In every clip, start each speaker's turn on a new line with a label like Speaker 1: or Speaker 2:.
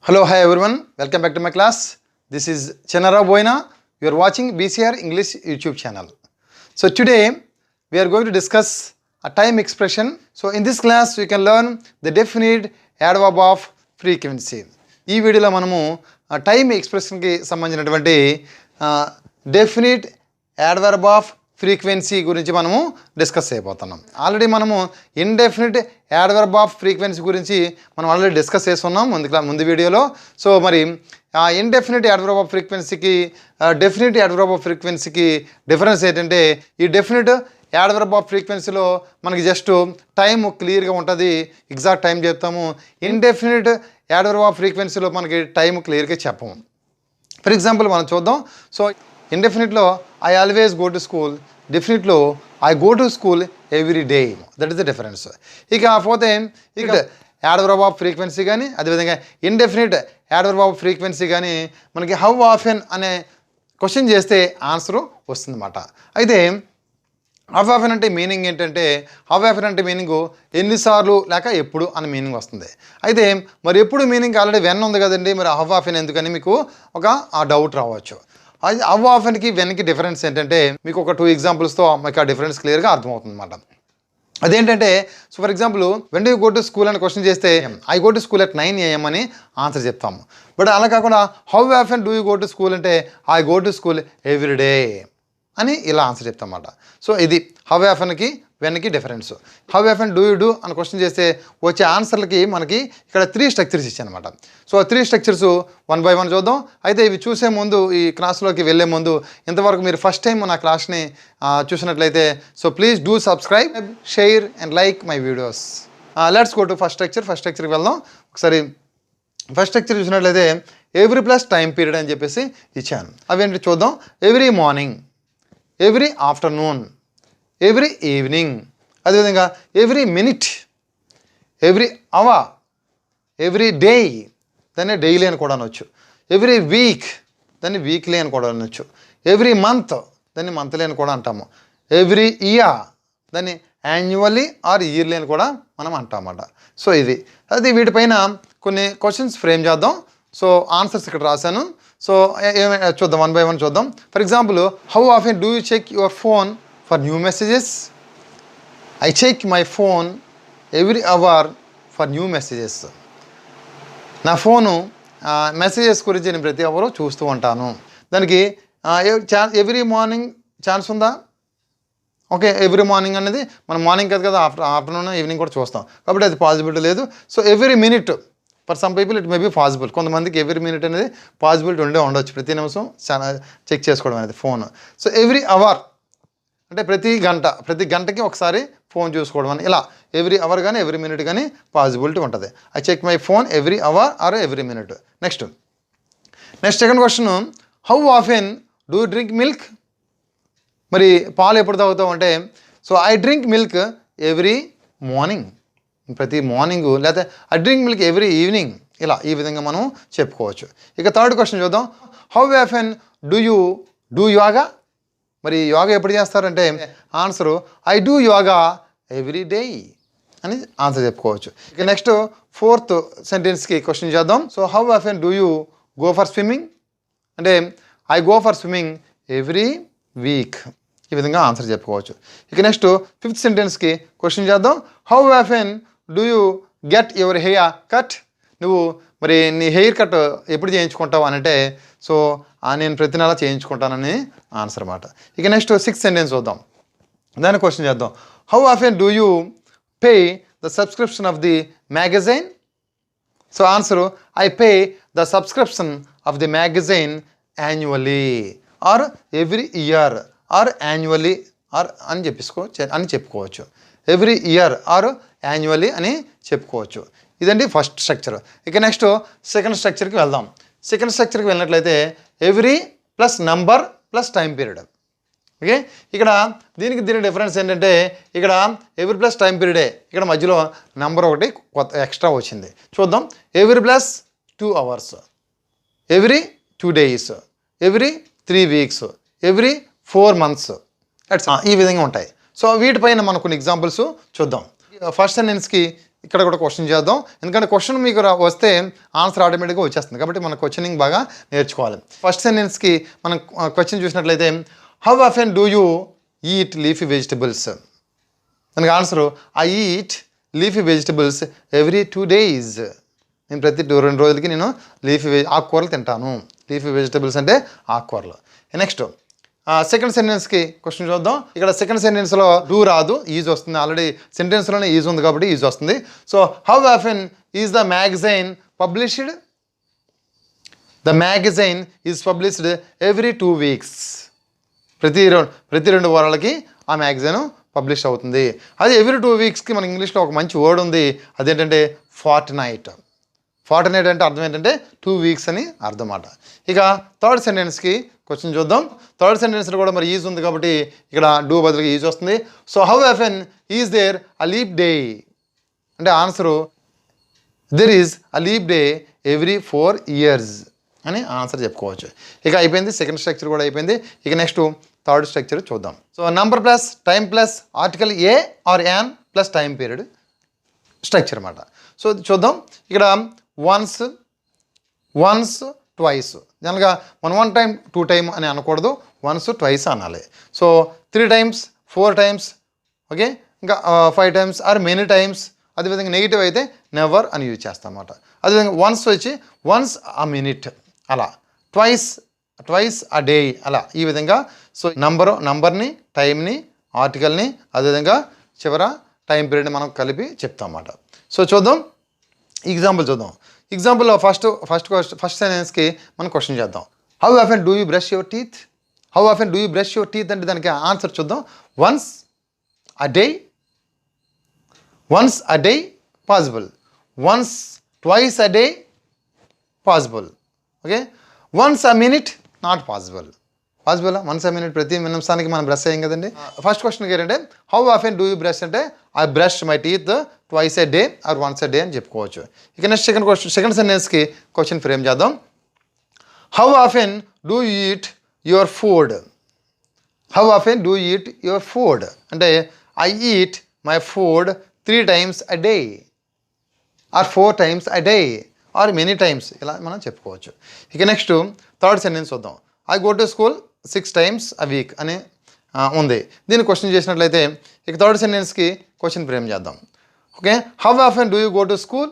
Speaker 1: Hello, hi everyone. Welcome back to my class. This is Chinna Boyina. You are watching BCR English YouTube channel. So today we are going to discuss a time expression. So in this class we can learn the definite adverb of frequency. ఈ వీడియోలో మనము time ఎక్స్ప్రెషన్కి సంబంధించినటువంటి definite adverb off frequency గురించి మనము discuss చేయబోతున్నాం. Already మనము indefinite adverb off frequency గురించి మనం ఆల్రెడీ డిస్కస్ చేస్తున్నాం ముందు వీడియోలో. సో మరి ఆ ఇండెఫినిట్ యాడ్వర్బ్ ఆఫ్ ఫ్రీక్వెన్సీకి డెఫినిట్ యాడ్వర్బ్ ఆఫ్ ఫ్రీక్వెన్సీకి డిఫరెన్స్ ఏంటంటే, ఈ డెఫినిట్ యాడ్వర్బ్ ఆఫ్ ఫ్రీక్వెన్సీలో మనకి జస్ట్ టైం క్లియర్గా ఉంటుంది, ఎగ్జాక్ట్ టైం చెప్తాము. ఇండెఫినిట్ యాడ్వర్బ్ ఆఫ్ ఫ్రీక్వెన్సీలో మనకి టైం క్లియర్గా చెప్పము. ఫర్ ఎగ్జాంపుల్ మనం చూద్దాం. సో ఇండెఫినిట్లో I always go to school, డెఫినిట్లో I go to school every day. That is the difference. ఇక పోతే ఇక యాడ్వర్బ్ ఆఫ్ ఫ్రీక్వెన్సీ కానీ, అదేవిధంగా ఇండెఫినిట్ యాడ్వర్బ్ ఆఫ్ ఫ్రీక్వెన్సీ కానీ మనకి హౌ ఆఫెన్ అనే క్వశ్చన్ చేస్తే ఆన్సరు వస్తుందన్నమాట. అయితే హౌ ఆఫెన్ అంటే మీనింగ్ ఏంటంటే, హౌ ఆఫెన్ అంటే మీనింగు ఎన్నిసార్లు లేక ఎప్పుడు అని మీనింగ్ వస్తుంది. అయితే మరి ఎప్పుడు మీనింగ్ ఆల్రెడీ వెన్ ఉంది కదండి, మరి హౌ ఆఫెన్ ఎందుకని మీకు ఒక డౌట్ రావచ్చు. హౌ ఆఫెన్కి వెన్కి డిఫరెన్స్ ఏంటంటే, మీకు ఒక 2 ఎగ్జాంపుల్స్తో మీకు ఆ డిఫరెన్స్ క్లియర్గా అర్థమవుతుంది అన్నమాట. అదేంటంటే, so for example when do you go to school అని క్వశ్చన్ చేస్తే I go to school at 9 AM అని ఆన్సర్ చెప్తాము. బట్ అలా కాకుండా how often do you go to school అంటే I go to school every day అని ఇలా answer చెప్తామన్నమాట. సో ఇది హౌ ఆఫెన్కి వెన్కి difference. How often do you do అని క్వశ్చన్ చేస్తే వచ్చే ఆన్సర్లకి మనకి ఇక్కడ 3 స్ట్రక్చర్స్ ఇచ్చానమాట. సో 3 స్ట్రక్చర్స్ 1 by 1 చూద్దాం. అయితే ఇవి చూసే ముందు, ఈ క్లాస్లోకి వెళ్ళే ముందు, ఇంతవరకు మీరు ఫస్ట్ టైం నా క్లాస్ని చూసినట్లయితే so please do subscribe, share and like my videos. Let's go to first structure. First స్ట్రక్చర్కి వెళ్దాం. ఒకసారి ఫస్ట్ స్ట్రక్చర్ చూసినట్లయితే ఎవ్రీ ప్లస్ టైం పీరియడ్ అని చెప్పేసి ఇచ్చాను. అవేంటి చూద్దాం. Every morning, every afternoon, every evening, అదేవిధంగా every minute, every hour, every day, దాన్ని డైలీ అని కూడా అనొచ్చు. ఎవ్రీ వీక్, దాన్ని వీక్లీ అని కూడా అనొచ్చు. ఎవ్రీ మంత్, దాన్ని మంత్లీ అని కూడా అంటాము. ఎవ్రీ ఇయర్, దాన్ని యాన్యువల్లీ ఆర్ ఇయర్లీ అని కూడా మనం అంటామన్నమాట. సో ఇది అది వీటిపైన కొన్ని క్వశ్చన్స్ ఫ్రేమ్ చేద్దాం. సో ఆన్సర్స్ ఇక్కడ రాశాను. సో చూద్దాం 1 by 1 చూద్దాం. For example, how often do you check your phone for new messages? I check my phone every hour for new messages. నా ఫోను మెసేజెస్ గురించి నేను ప్రతి అవరు చూస్తూ ఉంటాను. దానికి ఎవ్రీ మార్నింగ్ ఛాన్స్ ఉందా? ఓకే, ఎవ్రీ మార్నింగ్ అనేది మనం మార్నింగ్ కదా, ఆఫ్టర్నూన్ ఈవినింగ్ కూడా చూస్తాం, కాబట్టి అది పాసిబిలిటీ లేదు. So every minute, for some people it may be possible. కొంతమందికి ఎవ్రీ మినిట్ అనేది పాసిబిలిటీ ఉండొచ్చు, ప్రతి నిమిషం చెక్ చేసుకోవడం అనేది ఫోన్. సో ఎవ్రీ అవర్ అంటే ప్రతి గంటకి ఒకసారి ఫోన్ చూసుకోవడం అని, ఇలా ఎవ్రీ అవర్ కానీ ఎవ్రీ మినిట్ కానీ పాసిబిలిటీ ఉంటుంది. I check my phone every hour or every minute. Next second question, how often do you drink milk? మరి పాలు ఎప్పుడు తాగుతావు అంటే, so I drink milk every morning, ప్రతి మార్నింగు, లేకపోతే I drink milk every evening, ఇలా ఈ విధంగా మనం చెప్పుకోవచ్చు. ఇక థర్డ్ క్వశ్చన్ చూద్దాం. How often do you do yoga? మరి యోగా ఎప్పుడు చేస్తారంటే answer I do yoga every day అని ఆన్సర్ చెప్పుకోవచ్చు. ఇక నెక్స్ట్ ఫోర్త్ సెంటెన్స్కి క్వశ్చన్ చేద్దాం. So how often do you go for swimming అంటే I go for swimming every week, ఈ విధంగా ఆన్సర్ చెప్పుకోవచ్చు. ఇక నెక్స్ట్ ఫిఫ్త్ సెంటెన్స్కి క్వశ్చన్ చేద్దాం. How often do you get your hair cut? నువ్వు మరి నీ హెయిర్ కట్ ఎప్పుడు చేయించుకుంటావు అని అంటే, సో నేను ప్రతి నెల చేయించుకుంటానని ఆన్సర్ అన్నమాట. ఇక నెక్స్ట్ 6th సెంటెన్స్ చూద్దాం, దాన్ని క్వశ్చన్ చేద్దాం. How often do you pay the subscription of the magazine? So answer I pay the subscription of the magazine annually or every year or annually or అని చెప్పుకోవచ్చు. Every year or annually అని చెప్పుకోవచ్చు. ఇదండి first structure. ఇక next second స్ట్రక్చర్కి వెళ్దాం. Second స్ట్రక్చర్కి వెళ్ళినట్లయితే every plus number plus time period. Okay, ఇక్కడ దీనికి డిఫరెన్స్ ఏంటంటే, ఇక్కడ ఎవ్రీ ప్లస్ టైం పీరియడే, ఇక్కడ మధ్యలో నెంబర్ ఒకటి కొత్త ఎక్స్ట్రా వచ్చింది. చూద్దాం. Every plus 2 hours, every 2 days, every 3 weeks, every 4 months, ఈ విధంగా ఉంటాయి. సో వీటిపైన మనం కొన్ని ఎగ్జాంపుల్స్ చూద్దాం. ఫస్ట్ సెంటెన్స్కి ఇక్కడ కూడా క్వశ్చన్ చేద్దాం, ఎందుకంటే క్వశ్చన్ మీకు వస్తే ఆన్సర్ ఆటోమేటిక్గా వచ్చేస్తుంది, కాబట్టి మన క్వశ్చనింగ్ బాగా నేర్చుకోవాలి. ఫస్ట్ సెంటెన్స్కి మనం క్వశ్చన్ చూసినట్లయితే how often do you eat leafy vegetables? దానికి answer I eat leafy vegetables every 2 days. నేను ప్రతి 2 రోజులకి నేను ఆకుకూరలు తింటాను. లీఫీ వెజిటబుల్స్ అంటే ఆకుకూరలు. నెక్స్ట్ సెకండ్ సెంటెన్స్కి క్వశ్చన్ చూద్దాం. ఇక్కడ సెకండ్ సెంటెన్స్లో డూ రాదు, ఈజ్ వస్తుంది. ఆల్రెడీ సెంటెన్స్లోనే ఈజ్ ఉంది కాబట్టి ఈజ్ వస్తుంది. So how often is the magazine published? The magazine is published every 2 weeks. ప్రతి 2 వారాలకి ఆ మ్యాగజైన్ పబ్లిష్ అవుతుంది. అది ఎవ్రీ 2 weeksకి మన ఇంగ్లీష్లో ఒక మంచి వర్డ్ ఉంది, అదేంటంటే ఫార్ట్నైట్. ఫార్ట్నైట్ అంటే అర్థం ఏంటంటే 2 weeks అని అర్థం అన్నమాట. ఇక థర్డ్ సెంటెన్స్కి క్వశ్చన్ చూద్దాం. థర్డ్ సెంటెన్స్లో కూడా మరి ఈజ్ ఉంది కాబట్టి ఇక్కడ డూ బదులుగా ఈజ్ వస్తుంది. So how often is there a leap day? అంటే answer there is a leap day every 4 years అని ఆన్సర్ చెప్పుకోవచ్చు. ఇక అయిపోయింది, సెకండ్ స్ట్రక్చర్ కూడా అయిపోయింది. ఇక నెక్స్ట్ థర్డ్ స్ట్రక్చర్ చూద్దాం. So number plus time plus article a or an plus time period structure అన్నమాట. సో చూద్దాం. ఇక్కడ వన్స్ ట్వైస్, జనరల్గా మనం 1 time 2 time అని అనకూడదు, వన్స్ ట్వైస్ అనాలి. సో 3 times 4 times, ఓకే, ఇంకా 5 times ఆర్ మెనీ టైమ్స్. అదేవిధంగా నెగిటివ్ అయితే నెవర్ అని యూజ్ చేస్తాం అన్నమాట. అదేవిధంగా వన్స్ వచ్చి వన్స్ అ మినిట్ అలా, ట్వైస్ అ డే అలా, ఈ విధంగా. సో నంబర్ని, టైంని, ఆర్టికల్ని, అదేవిధంగా చివర టైం పీరియడ్ని మనం కలిపి చెప్తాం అన్నమాట. సో చూద్దాం, ఎగ్జాంపుల్ చూద్దాం. ఎగ్జాంపుల్లో ఫస్ట్ సెంటెన్స్కి మనం క్వశ్చన్ చేద్దాం. How often do you brush your teeth? How often do you brush your teeth అంటే దానికి ఆన్సర్ చూద్దాం. Once a day possible, once twice a day possible, okay. Once a minute not possible. Once a minute, ప్రతి నిమిషానికి మనం brush అయ్యాం కదండి. First క్వశ్చన్కి ఏంటంటే how often do you brush అంటే I brush my teeth twice a day or once a day అని చెప్పుకోవచ్చు. ఇక నెక్స్ట్ సెకండ్ సెంటెన్స్కి క్వశ్చన్ ఫ్రేమ్ చేద్దాం. How often do you eat your food? How often do you eat your food అంటే I eat my food 3 times a day or 4 times a day or many times, ఇలా మనం చెప్పుకోవచ్చు. ఇక next third sentence చూద్దాం. I go to school 6 times a week అని ఉంది. దీన్ని question చేసినట్లయితే ఇక థర్డ్ సెంటెన్స్కి క్వశ్చన్ ఫ్రేమ్ చేద్దాం. Okay, how often do you go to school?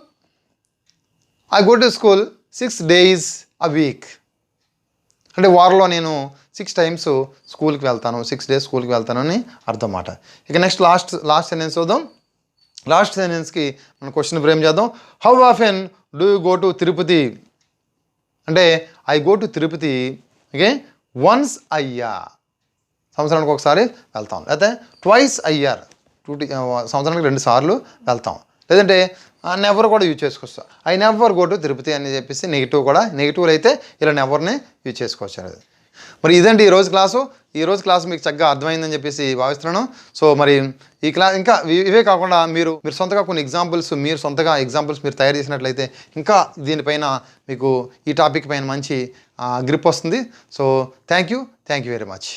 Speaker 1: I go to school 6 days a week. అంటే వారంలో నేను 6 times స్కూల్కి వెళ్తాను, 6 days స్కూల్కి వెళ్తాను అని అర్థం అన్నమాట. ఇక నెక్స్ట్ లాస్ట్ సెంటెన్స్ చూద్దాం. లాస్ట్ సెంటెన్స్కి మనం క్వశ్చన్ ఫ్రేమ్ చేద్దాం. How often do you go to Tirupati? అంటే I go to Tirupati, okay, once a year, సంవత్సరానికి ఒకసారి వెళ్తాం. లేకపోతే ట్వైస్ అ ఇయర్, సంవత్సరానికి 2 సార్లు వెళ్తాం. లేదంటే నెవర్ కూడా యూజ్ చేసుకోవచ్చు. I never go to Tirupati అని చెప్పేసి నెగిటివ్ అయితే ఇలా నెవర్ని యూజ్ చేసుకోవచ్చు అనేది. మరి ఇదండి ఈరోజు క్లాసు మీకు చక్కగా అర్థమైందని చెప్పేసి భావిస్తున్నాను. సో మరి ఈ క్లాస్ ఇంకా ఇవే కాకుండా మీరు సొంతగా కొన్ని ఎగ్జాంపుల్స్ మీరు తయారు చేసినట్లయితే ఇంకా దీనిపైన మీకు ఈ టాపిక్ పైన మంచి గ్రిప్ వస్తుంది. So thank you very much.